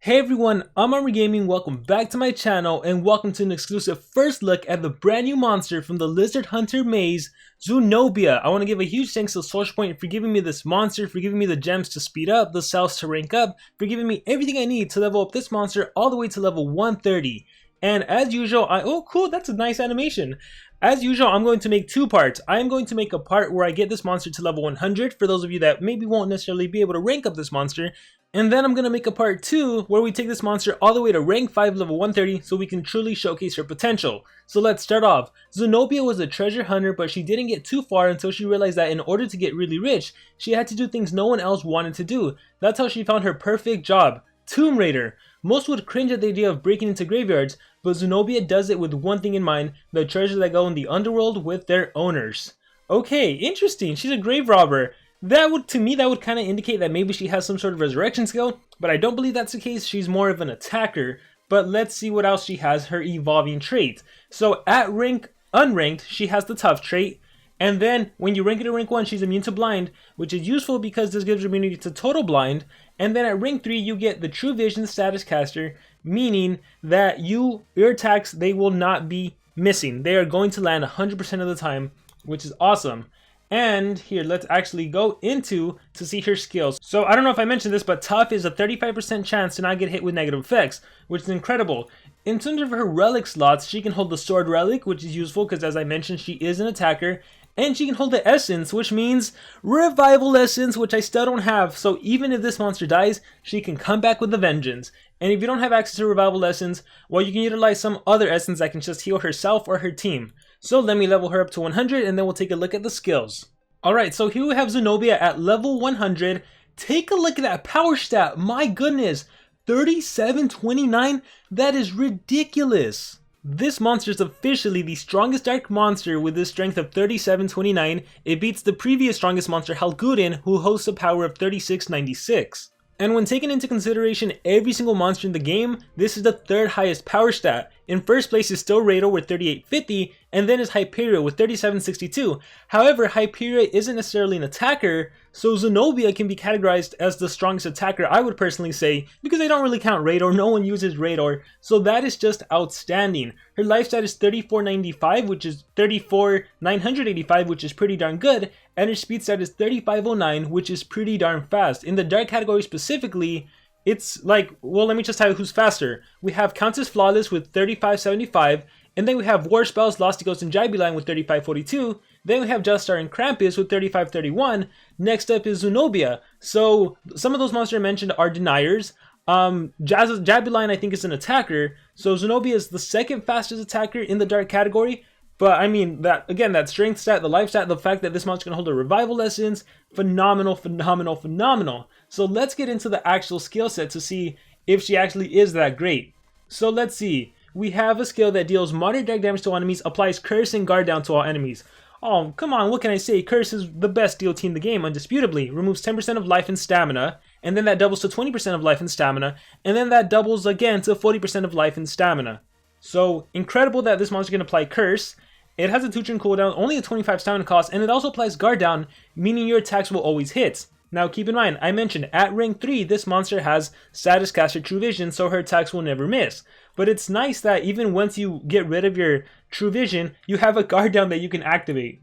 Hey everyone, I'm Armor Gaming, welcome back to my channel, and welcome to an exclusive first look at the brand new monster from the Lizard Hunter maze, Zunobia. I want to give a huge thanks to Social Point for giving me this monster, for giving me the gems to speed up, the cells to rank up, for giving me everything I need to level up this monster all the way to level 130. And as usual, oh cool, that's a nice animation. As usual, I'm going to make two parts. I am going to make a part where I get this monster to level 100, for those of you that maybe won't necessarily be able to rank up this monster. And then I'm going to make a part 2 where we take this monster all the way to rank 5 level 130 so we can truly showcase her potential. So let's start off. Zunobia was a treasure hunter, but she didn't get too far until she realized that in order to get really rich, she had to do things no one else wanted to do. That's how she found her perfect job, Tomb Raider. Most would cringe at the idea of breaking into graveyards, but Zunobia does it with one thing in mind: the treasures that go in the underworld with their owners. Okay, interesting, she's a grave robber. To me, that would kind of indicate that maybe she has some sort of resurrection skill, but I don't believe that's the case. She's more of an attacker. But let's see what else she has, her evolving trait. So at rank unranked, she has the tough trait. And then when you rank it to rank 1, she's immune to blind, which is useful because this gives her immunity to total blind. And then at rank 3, you get the true vision status caster, meaning that your attacks, they will not be missing. They are going to land 100% of the time, which is awesome. And here, let's actually go into to see her skills. So I don't know if I mentioned this, but tough is a 35% chance to not get hit with negative effects, which is incredible. In terms of her relic slots, she can hold the sword relic, which is useful because, as I mentioned, she is an attacker. And she can hold the essence, which means revival essence, which I still don't have. So even if this monster dies, she can come back with a vengeance. And if you don't have access to revival essence, well, you can utilize some other essence that can just heal herself or her team. So let me level her up to 100 and then we'll take a look at the skills. Alright, so here we have Zunobia at level 100. Take a look at that power stat. My goodness, 3729? That is ridiculous. This monster is officially the strongest dark monster with a strength of 3729. It beats the previous strongest monster, Halguden, who hosts a power of 3696. And when taking into consideration every single monster in the game, this is the third highest power stat. In first place is still Rado with 3850, and then is Hyperion with 3762. However, Hyperion isn't necessarily an attacker, so Zunobia can be categorized as the strongest attacker, I would personally say, because I don't really count Radar, no one uses Radar, so that is just outstanding. Her life stat is 3495, which is 34985, which is pretty darn good, and her speed stat is 3509, which is pretty darn fast. In the dark category specifically, it's like, well, let me just tell you who's faster. We have Countess Flawless with 3575, and then we have War Spells, Losty Ghost, and Jabuline with 3542. Then we have Justar and Krampus with 3531. Next up is Zunobia. So some of those monsters I mentioned are deniers. Jabuline, I think, is an attacker. So Zunobia is the second fastest attacker in the dark category. But I mean, that again, that strength stat, the life stat, the fact that this monster can hold a revival essence, phenomenal, phenomenal, phenomenal. So let's get into the actual skill set to see if she actually is that great. So let's see. We have a skill that deals moderate dark damage to all enemies, applies curse and guard down to all enemies. Oh, come on, what can I say? Curse is the best DOT in the game, undisputably. Removes 10% of life and stamina, and then that doubles to 20% of life and stamina, and then that doubles again to 40% of life and stamina. So, incredible that this monster can apply curse. It has a 2-turn cooldown, only a 25 stamina cost, and it also applies guard down, meaning your attacks will always hit. Now keep in mind, I mentioned at rank 3, this monster has status caster true vision, so her attacks will never miss. But it's nice that even once you get rid of your true vision, you have a guard down that you can activate.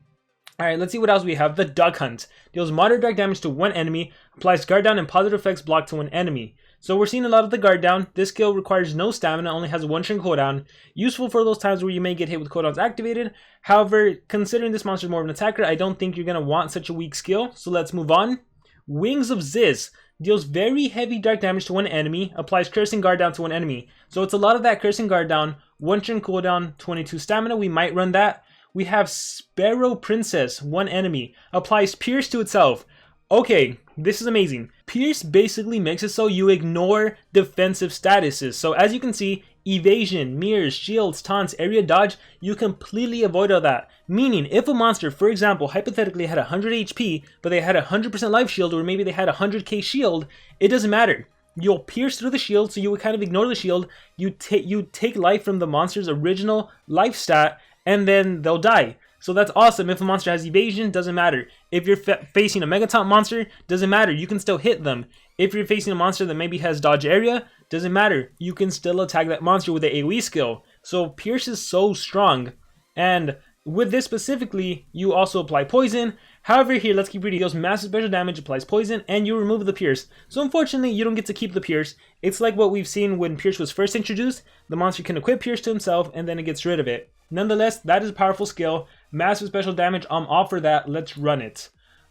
Alright, let's see what else we have. The Duck Hunt. Deals moderate dark damage to one enemy, applies guard down and positive effects block to one enemy. So we're seeing a lot of the guard down. This skill requires no stamina, only has a 1-turn cooldown. Useful for those times where you may get hit with cooldowns activated. However, considering this monster is more of an attacker, I don't think you're going to want such a weak skill. So let's move on. Wings of Ziz. Deals very heavy dark damage to one enemy, applies curse and guard down to one enemy. So it's a lot of that curse and guard down, 1-turn cooldown, 22 stamina, we might run that. We have Sparrow Princess, one enemy, applies pierce to itself. Okay, this is amazing. Pierce basically makes it so you ignore defensive statuses. So as you can see, evasion, mirrors, shields, taunts, area dodge, you completely avoid all that. Meaning, if a monster, for example, hypothetically had 100 HP, but they had a 100% life shield, or maybe they had a 100k shield, it doesn't matter. You'll pierce through the shield, so you would kind of ignore the shield. You take life from the monster's original life stat, and then they'll die. So that's awesome. If a monster has evasion, doesn't matter. If you're facing a Megaton monster, doesn't matter. You can still hit them. If you're facing a monster that maybe has dodge area, doesn't matter. You can still attack that monster with the AoE skill. So Pierce is so strong. And with this specifically, you also apply poison. However, here, let's keep reading. Deals massive special damage, applies poison, and you remove the Pierce. So unfortunately, you don't get to keep the Pierce. It's like what we've seen when Pierce was first introduced. The monster can equip Pierce to himself, and then it gets rid of it. Nonetheless, that is a powerful skill. Massive special damage, I'm all for that. Let's run it.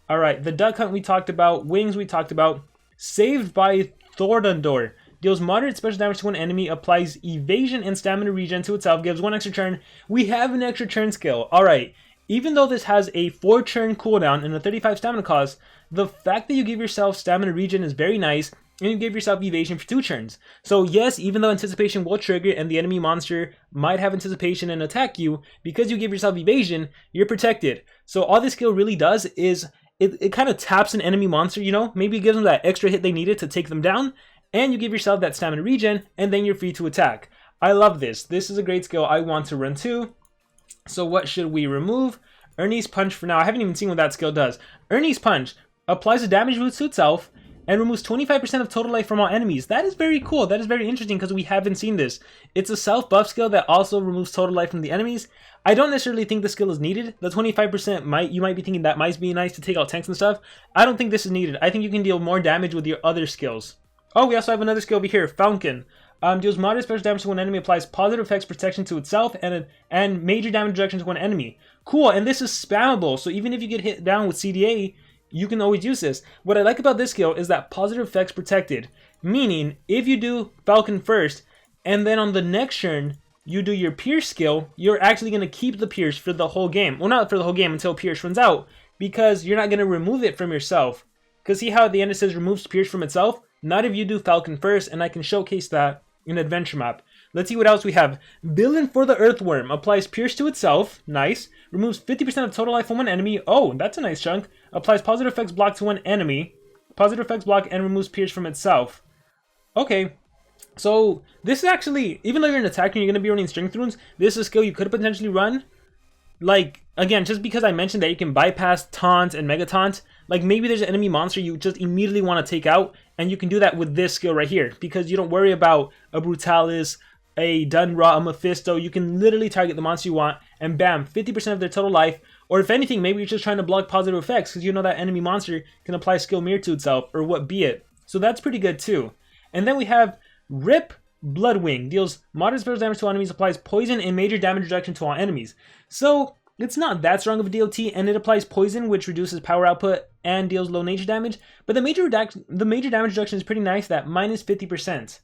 Alright, the Duck Hunt we talked about. Wings we talked about. Saved by Thordundor. Deals moderate special damage to an enemy, applies evasion and stamina regen to itself, gives 1 extra turn. We have an extra turn skill. Alright, even though this has a 4 turn cooldown and a 35 stamina cost, the fact that you give yourself stamina regen is very nice, and you give yourself evasion for 2 turns. So yes, even though anticipation will trigger and the enemy monster might have anticipation and attack you, because you give yourself evasion, you're protected. So all this skill really does is, it kind of taps an enemy monster, you know? Maybe it gives them that extra hit they needed to take them down, and you give yourself that stamina regen, and then you're free to attack. I love this. This is a great skill I want to run too. So what should we remove? Ernie's Punch for now. I haven't even seen what that skill does. Ernie's Punch applies a damage boost to itself and removes 25% of total life from all enemies. That is very cool. That is very interesting because we haven't seen this. It's a self-buff skill that also removes total life from the enemies. I don't necessarily think the skill is needed. The 25% you might be thinking that might be nice to take out tanks and stuff. I don't think this is needed. I think you can deal more damage with your other skills. Oh, we also have another skill over here, Falcon. Deals moderate special damage to one enemy, applies positive effects protection to itself, and major damage reduction to one enemy. Cool, and this is spammable, so even if you get hit down with CDA, you can always use this. What I like about this skill is that positive effects protected, meaning if you do Falcon first, and then on the next turn, you do your Pierce skill, you're actually going to keep the Pierce for the whole game. Well, not for the whole game until Pierce runs out, because you're not going to remove it from yourself. Because see how at the end it says removes Pierce from itself? Not if you do Falcon first, and I can showcase that in Adventure Map. Let's see what else we have. Villain for the Earthworm. Applies Pierce to itself. Nice. Removes 50% of total life from one enemy. Oh, that's a nice chunk. Applies positive effects block to one enemy. Positive effects block and removes Pierce from itself. Okay. So, this is actually, even though you're an attacker and you're going to be running Strength Runes, this is a skill you could potentially run. Like, again, just because I mentioned that you can bypass Taunt and Mega Taunt, like maybe there's an enemy monster you just immediately want to take out, and you can do that with this skill right here, because you don't worry about a Brutalis, a Dunra, a Mephisto. You can literally target the monster you want, and bam, 50% of their total life, or if anything, maybe you're just trying to block positive effects, because you know that enemy monster can apply skill mirror to itself, or what be it. So that's pretty good too. And then we have Rip Bloodwing. Deals moderate special damage to enemies, applies poison and major damage reduction to all enemies. So it's not that strong of a DOT, and it applies poison, which reduces power output and deals low nature damage. But the major damage reduction is pretty nice, that minus 50%.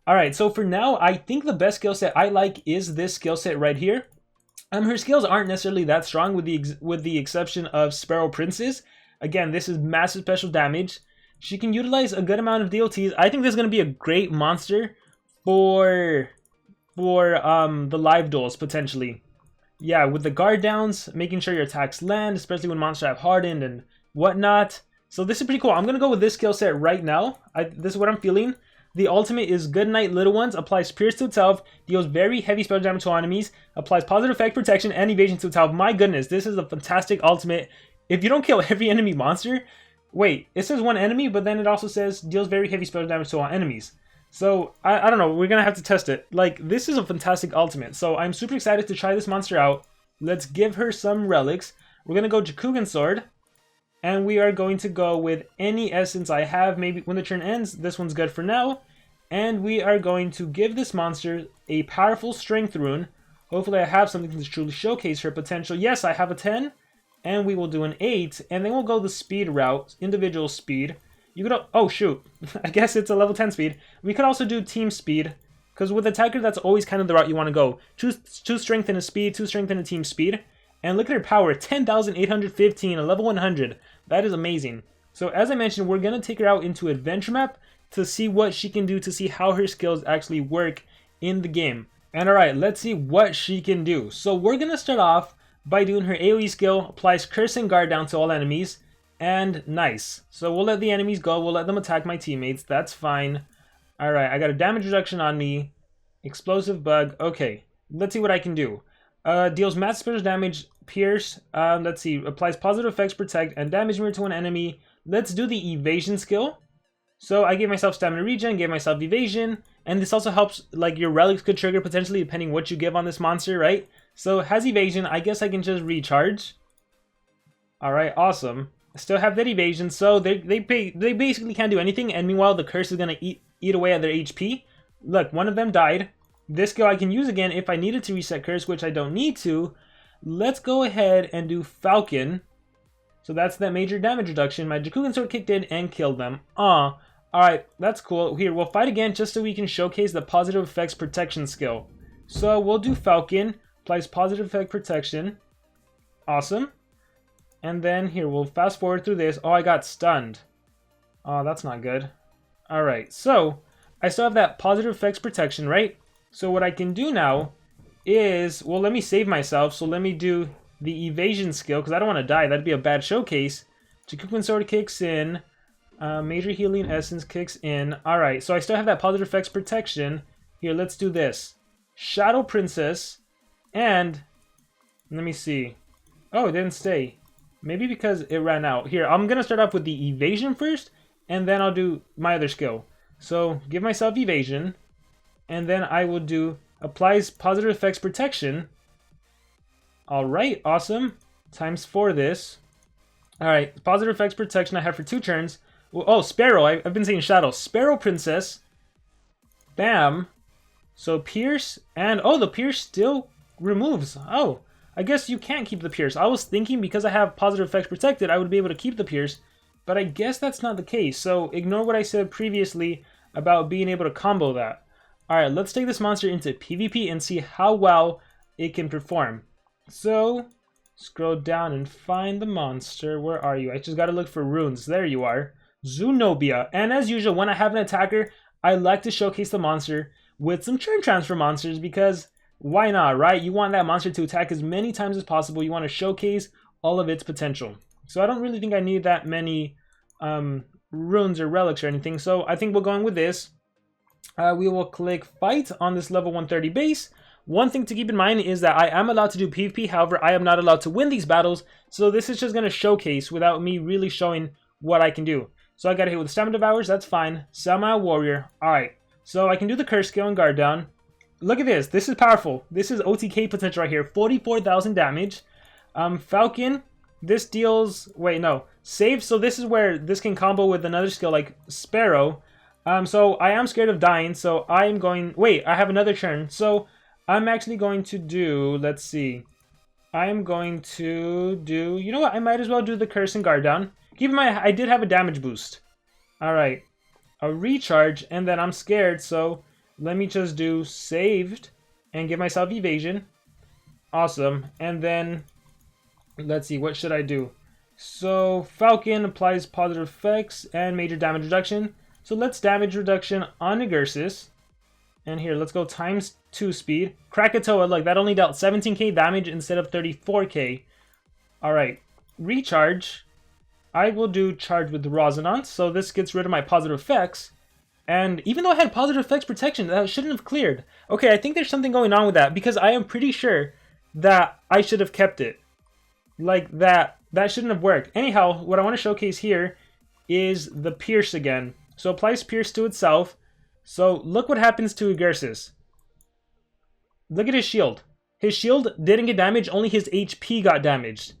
Alright, so for now, I think the best skill set I like is this skill set right here. Her skills aren't necessarily that strong with the exception of Sparrow Princess. Again, this is massive special damage. She can utilize a good amount of DOTs. I think this is going to be a great monster for the live duels, potentially. Yeah, with the guard downs, making sure your attacks land, especially when monsters have hardened and whatnot. So this is pretty cool. I'm going to go with this skill set right now. This is what I'm feeling. The ultimate is Good Night Little Ones, applies Pierce to itself, deals very heavy special damage to enemies, applies positive effect protection and evasion to itself. My goodness, this is a fantastic ultimate. If you don't kill every enemy monster, wait, it says one enemy, but then it also says deals very heavy special damage to all enemies. So, I don't know, we're going to have to test it. Like, this is a fantastic ultimate, so I'm super excited to try this monster out. Let's give her some relics. We're going to go Jakugan Sword, and we are going to go with any essence I have. Maybe when the turn ends, this one's good for now. And we are going to give this monster a powerful Strength Rune. Hopefully I have something to truly showcase her potential. Yes, I have a 10, and we will do an 8, and then we'll go the speed route, individual speed. You could, oh shoot, I guess it's a level 10 speed. We could also do team speed, because with attacker, that's always kind of the route you want to go. Choose strength and a speed, 2 strength and a team speed. And look at her power, 10,815, a level 100. That is amazing. So as I mentioned, we're going to take her out into Adventure Map to see what she can do, to see how her skills actually work in the game. And alright, let's see what she can do. So we're going to start off by doing her AoE skill, applies Curse and Guard down to all enemies. And nice. So we'll let the enemies go. We'll let them attack my teammates. That's fine. Alright, I got a damage reduction on me. Explosive bug. Okay, let's see what I can do. Deals massive special damage, pierce. Let's see. Applies positive effects, protect, and damage mirror to an enemy. Let's do the evasion skill. So I gave myself stamina regen, gave myself evasion, and this also helps, like, your relics could trigger potentially depending what you give on this monster, right? So it has evasion. I guess I can just recharge. Alright, awesome. I still have that evasion, so they basically can't do anything, and meanwhile the curse is gonna eat away at their HP. Look, one of them died. This skill I can use again if I needed to reset curse, which I don't need to. Let's go ahead and do Falcon. So that's that major damage reduction. My Jakugan sword kicked in and killed them. Alright, that's cool. Here, we'll fight again just so we can showcase the positive effects protection skill. So we'll do Falcon. Applies positive effect protection. Awesome. And then here, we'll fast forward through this. Oh, I got stunned. Oh, that's not good. Alright, so I still have that positive effects protection, right? So what I can do now is, well, let me save myself. So let me do the evasion skill, because I don't want to die. That'd be a bad showcase. Jakugan sword kicks in. Major healing essence kicks in. Alright, so I still have that positive effects protection. Here, let's do this. Shadow Princess. And, let me see. Oh, it didn't stay. Maybe because it ran out. Here, I'm going to start off with the evasion first, and then I'll do my other skill. So, give myself evasion, and then I will do applies positive effects protection. Alright, awesome. Times 4 this. Alright, positive effects protection I have for 2 turns. Oh, Sparrow. I've been saying Shadow. Sparrow Princess. Bam. So Pierce, and oh, the Pierce still removes. Oh, I guess you can't keep the Pierce. I was thinking because I have positive effects protected, I would be able to keep the Pierce, but I guess that's not the case. So ignore what I said previously about being able to combo that. Alright, let's take this monster into PvP and see how well it can perform. So, scroll down and find the monster. Where are you? I just gotta look for runes. There you are. Zunobia. And as usual, when I have an attacker, I like to showcase the monster with some turn transfer monsters because why not, right? You want that monster to attack as many times as possible. You want to showcase all of its potential. So I don't really think I need that many runes or relics or anything. So I think we'll go in with this. We will click fight on this level 130 base. One thing to keep in mind is that I am allowed to do PvP. However, I am not allowed to win these battles. So this is just going to showcase without me really showing what I can do. So I got to hit with Stamina Devours. That's fine. Samurai Warrior. Alright. So I can do the curse skill and guard down. Look at this. This is powerful. This is OTK potential right here. 44,000 damage. Falcon. This deals... Wait, no. Save. So this is where this can combo with another skill like Sparrow. So I am scared of dying. So I am going... Wait, I have another turn. So I'm actually going to do... Let's see. I am going to do... You know what? I might as well do the curse and guard down. Keep in mind, I did have a damage boost. Alright. A recharge, and then I'm scared, so let me just do saved and give myself evasion. Awesome. And then, let's see, what should I do? So, Falcon applies positive effects and major damage reduction. So let's damage reduction on Nagursis. And here, let's go times 2 speed. Krakatoa, look, that only dealt 17k damage instead of 34k. Alright. Recharge. I will do charge with Resonance, so this gets rid of my positive effects. And even though I had positive effects protection, that shouldn't have cleared. Okay, I think there's something going on with that, because I am pretty sure that I should have kept it. Like, that shouldn't have worked. Anyhow, what I want to showcase here is the Pierce again. So applies Pierce to itself. So look what happens to Nagursis. Look at his shield. His shield didn't get damaged, only his HP got damaged.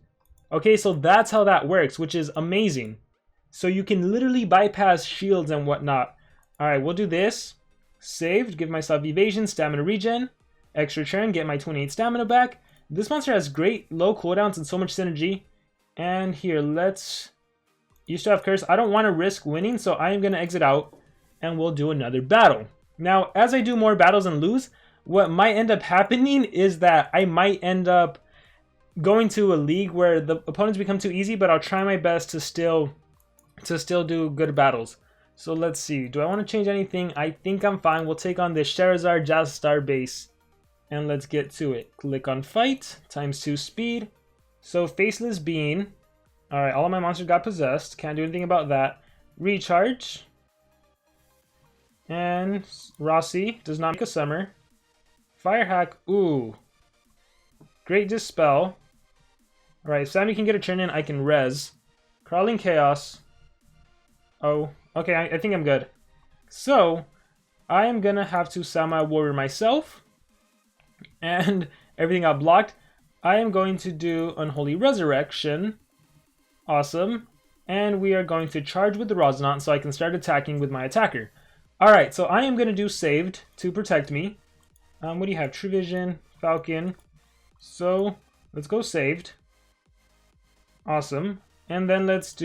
Okay, so that's how that works, which is amazing. So you can literally bypass shields and whatnot. Alright, we'll do this. Saved, give myself evasion, stamina regen. Extra turn, get my 28 stamina back. This monster has great low cooldowns and so much synergy. And here, let's... You still have curse. I don't want to risk winning, so I am going to exit out. And we'll do another battle. Now, as I do more battles and lose, what might end up happening is that I might end up going to a league where the opponents become too easy, but I'll try my best to still do good battles. So let's see. Do I want to change anything? I think I'm fine. We'll take on this Charizard Jazzstar base. And let's get to it. Click on fight. Times 2 speed. So Faceless Being. Alright, all of my monsters got possessed. Can't do anything about that. Recharge. And Rossi does not make a summer. Fire Hack. Ooh. Great Dispel. Alright, if Sammy can get a turn in, I can res. Crawling Chaos. Oh, Okay, I think I'm good. So, I am gonna have to summon my warrior myself. And everything got blocked. I am going to do Unholy Resurrection. Awesome. And we are going to charge with the Resonant so I can start attacking with my attacker. Alright, so I am going to do Saved to protect me. What do you have? True Vision, Falcon. So, let's go Saved. Awesome. And then let's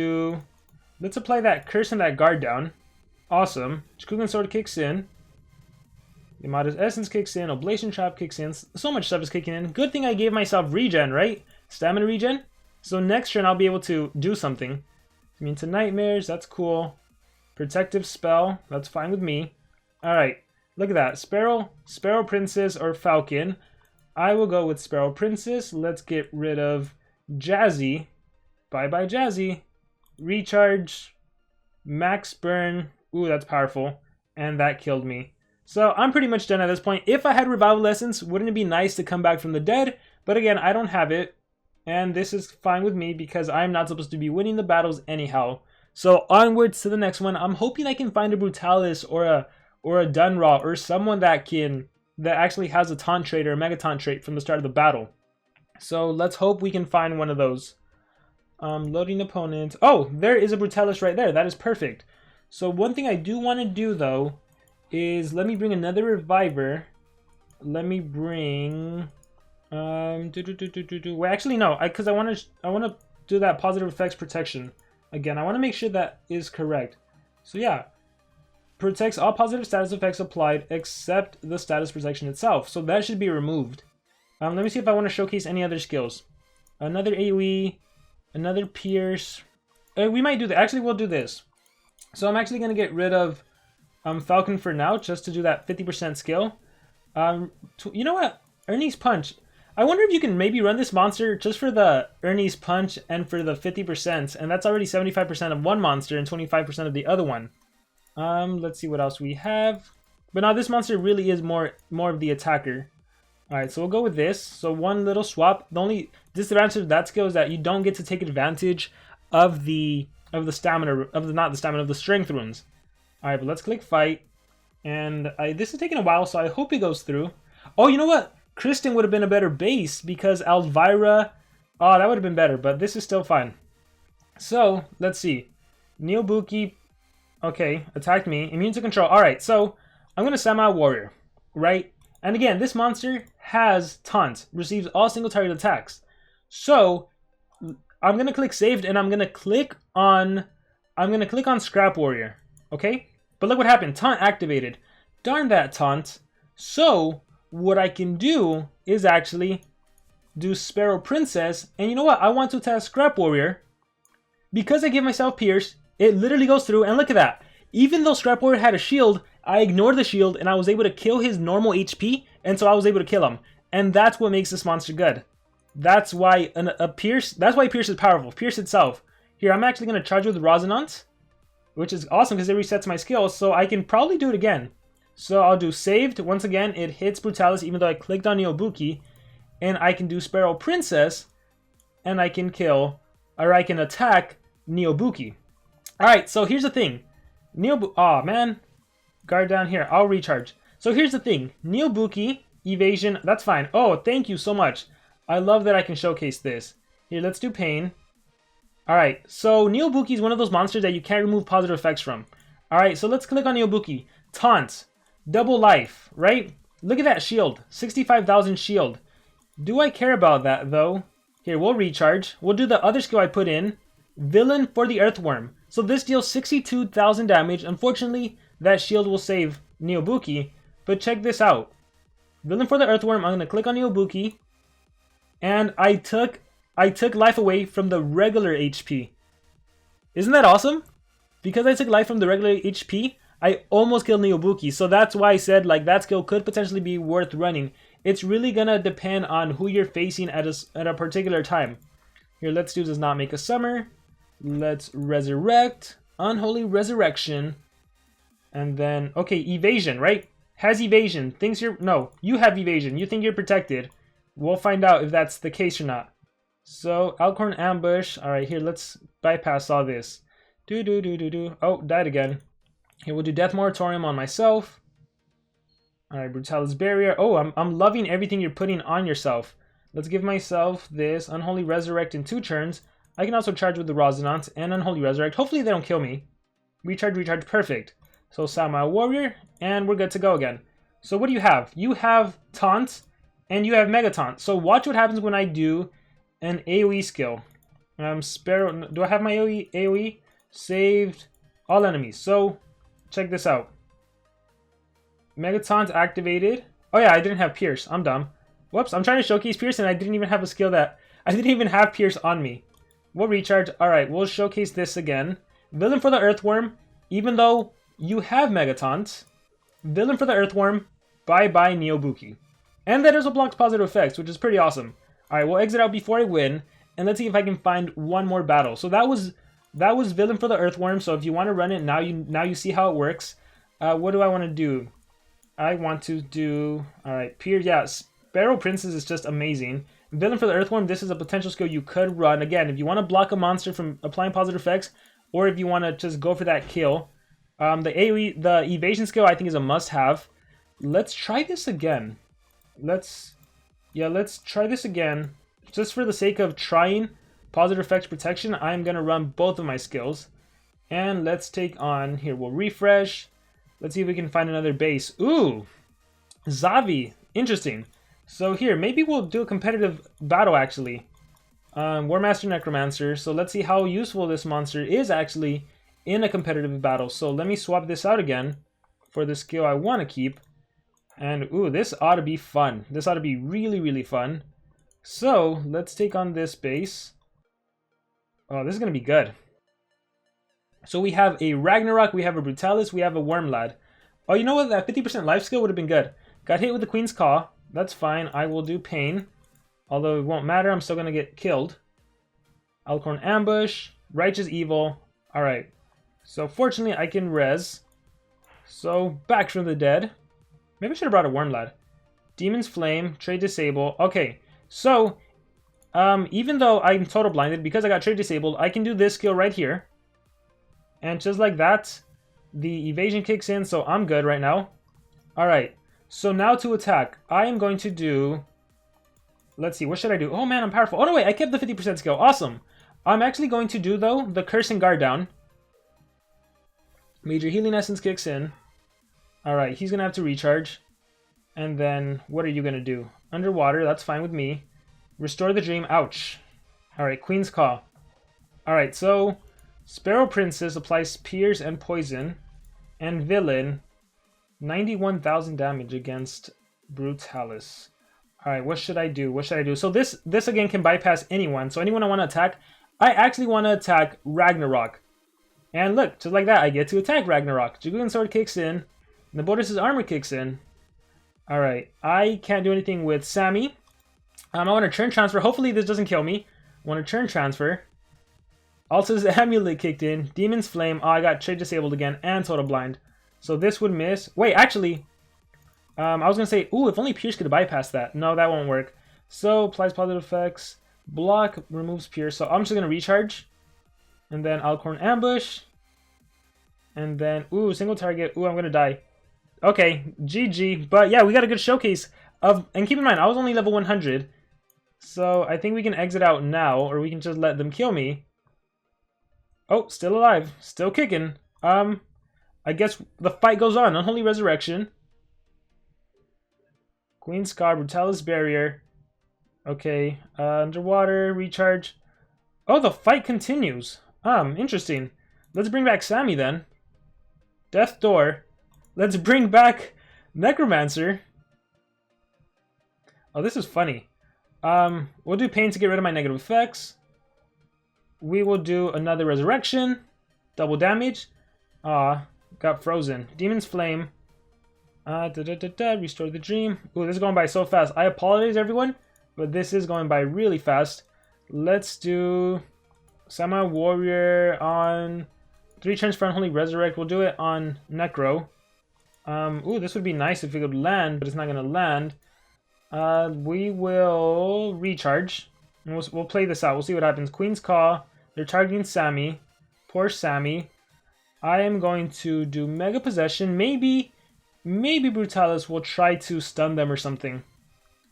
apply that Curse and that Guard down. Awesome. Shikugan Sword kicks in. Yamada's Essence kicks in. Oblation Trap kicks in. So much stuff is kicking in. Good thing I gave myself regen, right? Stamina regen. So next turn I'll be able to do something. Immune to Nightmares. That's cool. Protective Spell. That's fine with me. Alright. Look at that. Sparrow Princess or Falcon. I will go with Sparrow Princess. Let's get rid of Jazzy. Bye-bye, Jazzy. Recharge. Max Burn. Ooh, that's powerful. And that killed me. So I'm pretty much done at this point. If I had Revival Essence, wouldn't it be nice to come back from the dead? But again, I don't have it. And this is fine with me because I'm not supposed to be winning the battles anyhow. So onwards to the next one. I'm hoping I can find a Brutalis or a Dunraw or someone that actually has a taunt trait or a mega taunt trait from the start of the battle. So let's hope we can find one of those. Loading opponent. Oh, there is a Brutalis right there. That is perfect. So one thing I do want to do though is let me bring another Reviver. Let me bring wait, actually no, because I want to do that positive effects protection. Again, I want to make sure that is correct. So yeah, protects all positive status effects applied except the status protection itself. So that should be removed. Let me see if I want to showcase any other skills. Another AoE, another Pierce. We might do that. Actually, we'll do this. So I'm actually going to get rid of Falcon for now, just to do that 50% skill. You know what? Ernie's Punch. I wonder if you can maybe run this monster just for the Ernie's Punch and for the 50%, and that's already 75% of one monster and 25% of the other one. Let's see what else we have. But now this monster really is more of the attacker. Alright, so we'll go with this. So one little swap. The only disadvantage of that skill is that you don't get to take advantage of the stamina, not the stamina, of the strength runes. Alright, but let's click fight. And this is taking a while, so I hope it goes through. Oh, you know what? Kristen would have been a better base because Elvira... Oh, that would have been better, but this is still fine. So, let's see. Neobuki... Okay, attacked me. Immune to control. Alright, so I'm going to summon a warrior, right? And again, this monster has taunt. Receives all single target attacks. So, I'm going to click saved and I'm going to click on Scrap Warrior. Okay? But look what happened. Taunt activated. Darn that taunt. So, what I can do is actually do Sparrow Princess. And you know what? I want to attack Scrap Warrior. Because I give myself Pierce, it literally goes through. And look at that. Even though Scrap Warrior had a shield, I ignored the shield and I was able to kill his normal HP. And so I was able to kill him. And that's what makes this monster good. That's why Pierce is powerful. Pierce itself. Here, I'm actually going to charge with Resonance, which is awesome because it resets my skills, so I can probably do it again. So I'll do saved. Once again, it hits Brutalis even though I clicked on Neobuki. And I can do Sparrow Princess, and I can kill, or I can attack Neobuki. Alright, so here's the thing. Oh man. Guard down here. I'll recharge. So here's the thing. Neobuki, evasion, that's fine. Oh, thank you so much. I love that I can showcase this. Here, let's do pain. Alright, so Neobuki is one of those monsters that you can't remove positive effects from. Alright, so let's click on Neobuki. Taunt. Double life, right? Look at that shield. 65,000 shield. Do I care about that, though? Here, we'll recharge. We'll do the other skill I put in. Villain for the Earthworm. So this deals 62,000 damage. Unfortunately, that shield will save Neobuki. But check this out. Villain for the Earthworm. I'm going to click on Neobuki. And I took life away from the regular HP. Isn't that awesome? Because I took life from the regular HP, I almost killed Neobuki. So that's why I said like that skill could potentially be worth running. It's really gonna depend on who you're facing at a particular time. Here, let's do does not make a summer. Let's resurrect. Unholy Resurrection. And then, okay, evasion, right? Has evasion. Thinks you're... No, you have evasion. You think you're protected. We'll find out if that's the case or not. So, Alcorn Ambush. Alright, here, let's bypass all this. Oh, died again. Here, we'll do Death Moratorium on myself. Alright, Brutalis Barrier. Oh, I'm loving everything you're putting on yourself. Let's give myself this Unholy Resurrect in 2 turns. I can also charge with the Resonance and Unholy Resurrect. Hopefully they don't kill me. Recharge, perfect. So Samurai Warrior, and we're good to go again. So what do you have? You have Taunt, and you have Mega Taunt. So watch what happens when I do an AoE skill. Sparrow, do I have my AoE? Saved all enemies. So check this out. Mega Taunt activated. Oh yeah, I didn't have Pierce. I'm dumb. Whoops, I'm trying to showcase Pierce and I didn't even have a skill that... I didn't even have Pierce on me. We'll recharge. Alright, we'll showcase this again. Villain for the Earthworm. Even though you have Mega Taunt. Villain for the Earthworm. Bye-bye Neobuki. And that also blocks positive effects, which is pretty awesome. Alright, we'll exit out before I win. And let's see if I can find one more battle. So that was Villain for the Earthworm. So if you want to run it, now you see how it works. What do I want to do? I want to do... Alright, Pierce. Yeah, Sparrow Princess is just amazing. Villain for the Earthworm, this is a potential skill you could run. Again, if you want to block a monster from applying positive effects, or if you want to just go for that kill. The AoE, the evasion skill, I think is a must-have. Let's try this again. Let's try this again. Just for the sake of trying positive effects protection, I'm going to run both of my skills. And let's take on, here, we'll refresh. Let's see if we can find another base. Ooh, Zavi, interesting. So here, maybe we'll do a competitive battle actually. War Master Necromancer. So let's see how useful this monster is actually in a competitive battle. So let me swap this out again for the skill I want to keep. And ooh, this ought to be fun. This ought to be really, really fun. So let's take on this base. Oh, this is going to be good. So we have a Ragnarok, we have a Brutalis, we have a Wormlad. Oh, you know what? That 50% life skill would have been good. Got hit with the Queen's Caw. That's fine. I will do Pain. Although it won't matter. I'm still going to get killed. Alcorn Ambush. Righteous Evil. Alright. So fortunately I can res. So back from the dead. Maybe I should have brought a Wormlad. Demon's Flame. Trade Disable. Okay. So even though I'm total blinded, because I got Trade Disabled, I can do this skill right here. And just like that, the evasion kicks in, so I'm good right now. Alright. So now to attack, I am going to do... Let's see, what should I do? Oh man, I'm powerful. Oh no, wait, I kept the 50% skill. Awesome. I'm actually going to do, though, the Curse and Guard down. Major Healing Essence kicks in. Alright, he's going to have to recharge. And then, what are you going to do? Underwater, that's fine with me. Restore the Dream, ouch. Alright, Queen's Caw. Alright, so... Sparrow Princess applies Pierce and Poison. And Villain... 91,000 damage against Brutalis. Alright, what should I do? What should I do? So this again can bypass anyone. So anyone I want to attack, I actually want to attack Ragnarok. And look, just like that, I get to attack Ragnarok. Jagugan Sword kicks in. Nabotis' Armor kicks in. Alright, I can't do anything with Sammy. I want to turn transfer. Hopefully this doesn't kill me. I want to turn transfer. Alta's Amulet kicked in. Demon's Flame. Oh, I got Trade Disabled again. And Total Blind. So this would miss. Wait, actually, I was going to say, ooh, if only Pierce could bypass that. No, that won't work. So, applies positive effects. Block, removes Pierce. So I'm just going to recharge. And then Alcorn Ambush. And then, ooh, single target. Ooh, I'm going to die. Okay, GG. But yeah, we got a good showcase of... And keep in mind, I was only level 100. So I think we can exit out now. Or we can just let them kill me. Oh, still alive. Still kicking. I guess the fight goes on. Unholy Resurrection. Queen's Caw, Brutalis Barrier. Okay, underwater, recharge. Oh, the fight continues. Interesting. Let's bring back Sammy then. Death Door. Let's bring back Necromancer. Oh, this is funny. We'll do Pain to get rid of my negative effects. We will do another Resurrection. Double damage. Got frozen. Demon's Flame. Restore the Dream. Ooh, this is going by so fast. I apologize, everyone, but this is going by really fast. Let's do Samurai Warrior on 3 turns for Unholy Resurrect. We'll do it on Necro. Ooh, this would be nice if it could land, but it's not going to land. We will recharge. And we'll play this out. We'll see what happens. Queen's Caw. They're targeting Sammy. Poor Sammy. I am going to do Mega Possession. Maybe Brutalis will try to stun them or something.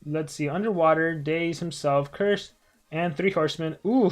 Let's see. Underwater, Daze himself, Curse, and 3 Horsemen. Ooh.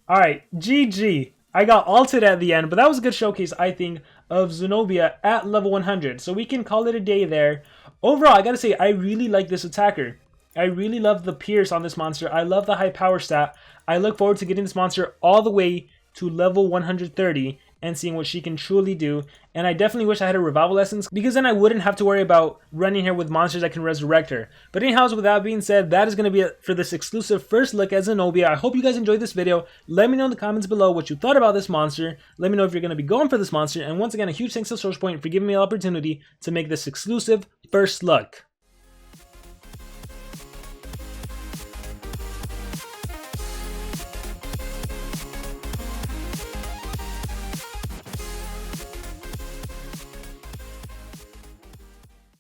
Alright, GG. I got ulted at the end, but that was a good showcase, I think, of Zunobia at level 100. So we can call it a day there. Overall, I gotta say, I really like this attacker. I really love the Pierce on this monster. I love the high power stat. I look forward to getting this monster all the way to level 130 and seeing what she can truly do. And I definitely wish I had a revival essence, because then I wouldn't have to worry about running here with monsters that can resurrect her. But anyhow, with that being said, that is going to be it for this exclusive first look at Zunobia. I hope you guys enjoyed this video. Let me know in the comments below what you thought about this monster. Let me know if you're going to be going for this monster. And once again, a huge thanks to SourcePoint for giving me the opportunity to make this exclusive first look.